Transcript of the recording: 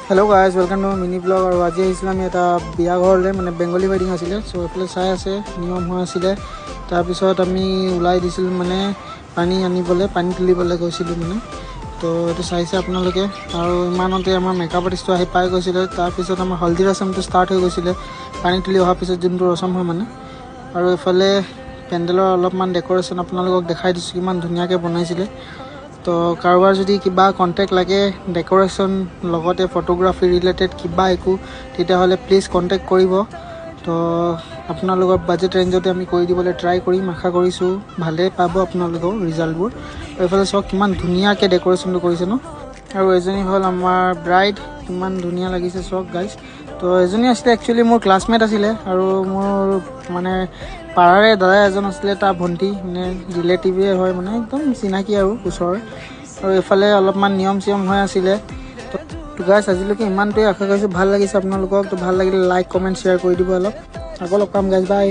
hello guys welcome to mini blog और आज आम এটা বিয়া ঘৰলৈ মানে বেংগলী ৱেডিং আছিলে সো এফালে চাই আছে নিয়ম হৈ আছিলে তাৰপিছত আমি উলাই দিছিল মানে পানী আনিবলৈ পানী তুলিবলৈ গৈছিলোঁ মানে তো এটো চাইছে আপোনালোকে আৰু ইমানতে আমাৰ মেকআপ আৰ্টিষ্ট আহি পাই গৈছিল তাৰপিছত আমাৰ হলদি ৰসমটো ষ্টাৰ্ট হৈ গৈছিল পানী তুলি অহাৰ পিছত যোনটো ৰসম হয় মানে আৰু এফালে পেন্ডেলৰ অলপমান ডেকোৰেশ্যন আপোনালোকক দেখাই দিছোঁ কিমান ধুনীয়াকৈ বনাইছিলে तो कारबार যদি কিবা কন্টাক্ট লাগে ডেকোৰেশ্যন লগতে ফটোগ্ৰাফি ৰিলেটেড কিবা একো তেতিয়া হলে প্লিজ কন্টাক্ট কৰিব তো আপোনালোকৰ বাজেট ৰেঞ্জতে আমি কৰি দিবলৈ ট্ৰাই কৰিম আশা কৰিছো ভালে পাব আপোনালোকৰ ৰিজাল্টবোৰ এফালে সব কিমান ধুনীয়াকৈ ডেকোৰেশ্যনটো কৰিছে ন আৰু এজনী হল আমাৰ ব্ৰাইড কিমান ধুনীয়া লাগিছে সব গাইস তো এজনী আছিল একচুয়ালি মোৰ ক্লাসমেট আছিল আৰু মোৰ মানে পাৰাৰে দাদা এজন আছিল তাৰ ভন্টি মানে ৰিলেটিভে হয় মানে একদম চিনাকি আৰু ওচৰ আৰু এফালে অলপমান নিয়ম চিয়ম হৈ আছিল তো গাইস আজিলৈকে ইমানটোৱে আশা কৰিছো ভাল লাগিছে আপোনালোকক তো ভাল লাগিলে লাইক কমেন্ট শেয়াৰ কৰি দিব অলপ আকৌ লগ পাম গাইস বাই